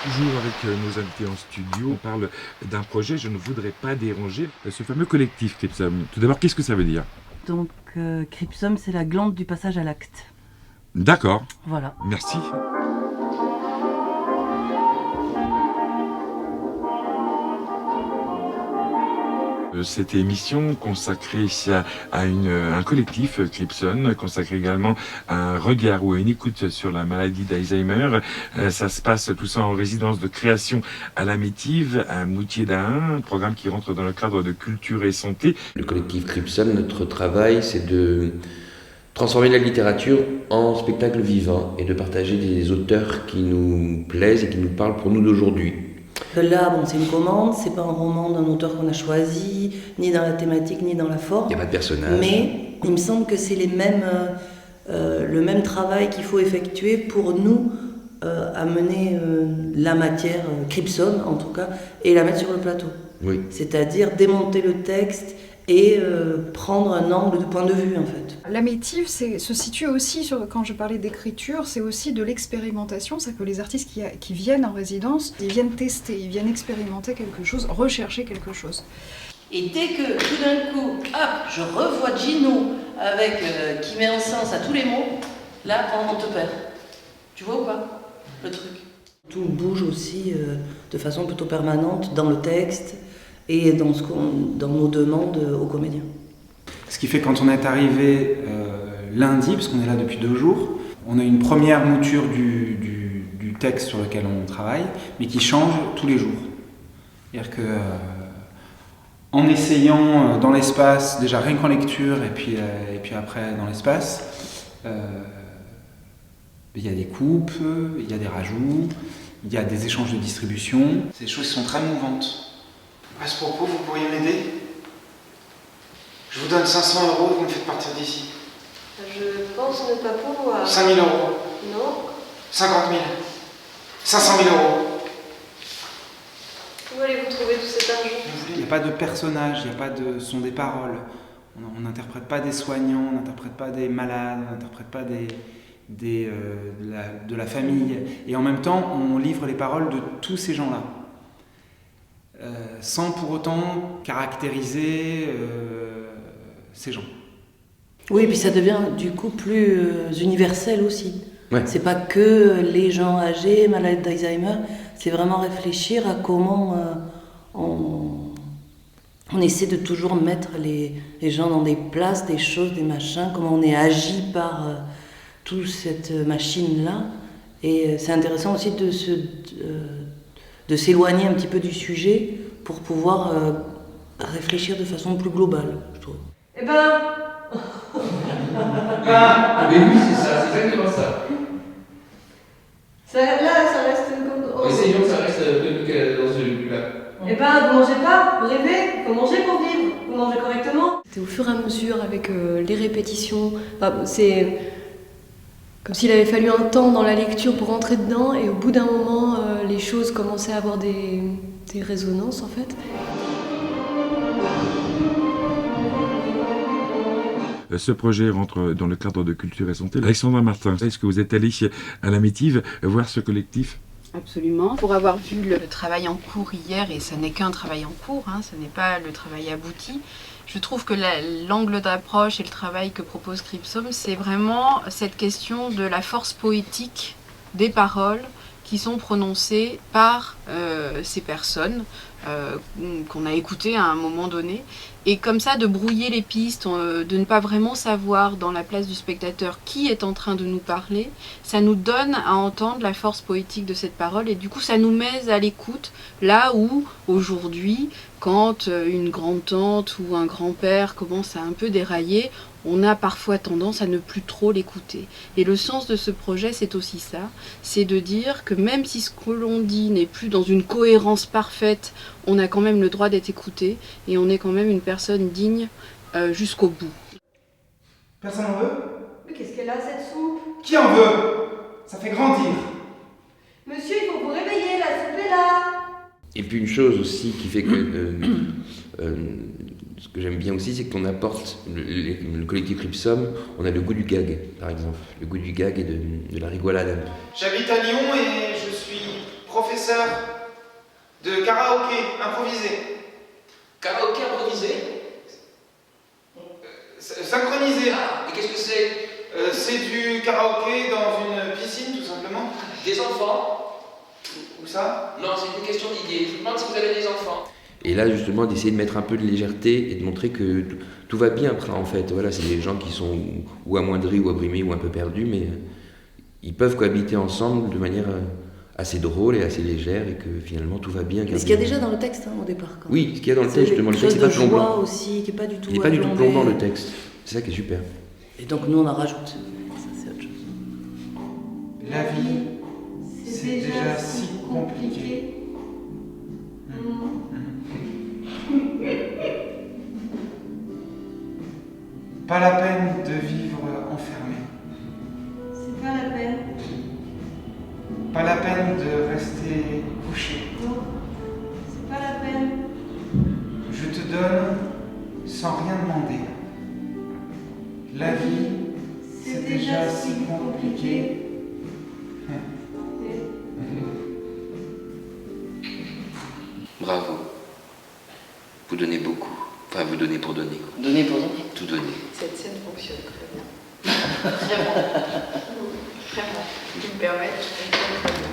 Toujours avec nos invités en studio, on parle d'un projet, je ne voudrais pas déranger, ce fameux collectif Cripsum. Tout d'abord, qu'est-ce que ça veut dire? Donc, Cripsum, c'est la glande du passage à l'acte. D'accord, Voilà. merci. Cette émission consacrée à un collectif Cripsum, consacrée également à un regard ou à une écoute sur la maladie d'Alzheimer. Ça se passe tout ça en résidence de création à la Métive, à Moutier-d'Ahin, un programme qui rentre dans le cadre de culture et santé. Le collectif Cripsum, notre travail, c'est de transformer la littérature en spectacle vivant et de partager des auteurs qui nous plaisent et qui nous parlent pour nous d'aujourd'hui. Là, bon, c'est une commande, c'est pas un roman d'un auteur qu'on a choisi, ni dans la thématique, ni dans la forme. Il n'y a pas de personnage. Mais il me semble que c'est le même travail qu'il faut effectuer pour nous amener la matière, Cripsum en tout cas, et la mettre sur le plateau. Oui. C'est-à-dire démonter le texte et prendre un angle de point de vue en fait. La Métive se situe aussi, quand je parlais d'écriture, c'est aussi de l'expérimentation, c'est que les artistes qui viennent en résidence, ils viennent tester, ils viennent expérimenter quelque chose, rechercher quelque chose. Et dès que tout d'un coup, hop, je revois Gino avec qui met en sens à tous les mots, là on te perd. Tu vois ou pas le truc? Tout bouge aussi de façon plutôt permanente dans le texte et dans nos demandes aux comédiens. Ce qui fait quand on est arrivé lundi, parce qu'on est là depuis 2 jours, on a une première mouture du texte sur lequel on travaille, mais qui change tous les jours. C'est-à-dire que en essayant dans l'espace, déjà rien qu'en lecture, et puis après dans l'espace, il y a des coupes, il y a des rajouts, il y a des échanges de distribution. Ces choses sont très mouvantes. À ce propos, vous pourriez m'aider? Je vous donne 500 €, vous me faites partir d'ici. Je pense ne pas pouvoir. 5 000 €. Non. 50 000. 500 000 €. Où allez-vous trouver tout cet argent? Il n'y a pas de personnage, il n'y a pas de son des paroles. On n'interprète pas des soignants, on n'interprète pas des malades, on n'interprète pas de la famille. Et en même temps, on livre les paroles de tous ces gens-là. Sans pour autant caractériser ces gens. Oui, et puis ça devient du coup plus universel aussi. Ouais. C'est pas que les gens âgés, malades d'Alzheimer, c'est vraiment réfléchir à comment on essaie de toujours mettre les gens dans des places, des choses, des machins, comment on est agi par toute cette machine-là. Et c'est intéressant aussi de s'éloigner un petit peu du sujet pour pouvoir réfléchir de façon plus globale, je trouve. Eh ben... Mais oui, c'est exactement ça. Là, ça reste... Essayons que ça reste dans celui-là. Eh ben, vous mangez pas, vous rêvez, faut manger pour vivre, vous mangez correctement. C'était au fur et à mesure avec les répétitions. Enfin, c'est comme s'il avait fallu un temps dans la lecture pour rentrer dedans et au bout d'un moment, les choses commençaient à avoir des résonances en fait. Ce projet rentre dans le cadre de culture et santé. Alexandra Martin, est-ce que vous êtes allé à la Métive voir ce collectif? Absolument. Pour avoir vu le travail en cours hier, et ce n'est qu'un travail en cours, ce n'est pas le travail abouti, je trouve que l'angle d'approche et le travail que propose Cripsum, c'est vraiment cette question de la force poétique des paroles qui sont prononcées par ces personnes qu'on a écoutées à un moment donné. Et comme ça, de brouiller les pistes, de ne pas vraiment savoir dans la place du spectateur qui est en train de nous parler, ça nous donne à entendre la force poétique de cette parole et du coup ça nous met à l'écoute là où aujourd'hui, quand une grande-tante ou un grand-père commence à un peu dérailler, on a parfois tendance à ne plus trop l'écouter. Et le sens de ce projet, c'est aussi ça, c'est de dire que même si ce que l'on dit n'est plus dans une cohérence parfaite, on a quand même le droit d'être écouté et on est quand même une personne digne jusqu'au bout. Personne en veut? Mais qu'est-ce qu'elle a cette soupe? Qui en veut? Ça fait grandir. Monsieur, il faut vous réveiller, la soupe est là. Et puis une chose aussi qui fait que ce que j'aime bien aussi, c'est qu'on apporte le collectif Cripsum, on a le goût du gag, par exemple, le goût du gag et de la rigolade. J'habite à Lyon et je suis professeur professeur de karaoké improvisé. Karaoké improvisé. Synchronisé. Ah, et qu'est-ce que c'est? C'est du karaoké dans une piscine, tout simplement. Des enfants? Où ça? Non, c'est une question d'idée. Je vous demande si vous avez des enfants. Et là, justement, d'essayer de mettre un peu de légèreté et de montrer que tout va bien après, en fait. Voilà, c'est des gens qui sont ou amoindris, ou abrimés, ou un peu perdus, mais ils peuvent cohabiter ensemble de manière assez drôle et assez légère, et que finalement tout va bien. Mais ce qu'il y a déjà dans le texte, au départ. Quand oui, ce qu'il y a dans le texte, justement, le texte n'est pas plombant. Aussi, qui est pas du tout. Il n'est pas du tout plombant, le texte. C'est ça qui est super. Et donc nous, on en rajoute. Ça, c'est autre chose. La vie, c'est déjà si compliqué. Pas la peine de vivre enfermé. C'est pas la peine. Pas la peine de rester couché. Non, c'est pas la peine. Je te donne sans rien demander. La vie, c'est déjà si compliqué. Bravo. Vous donnez beaucoup. Enfin, vous donnez pour donner. Quoi. Donner pour donner. Tout donner. Cette scène fonctionne très bien. Vraiment. Vraiment. Tu me permets, je fonctionne très bien.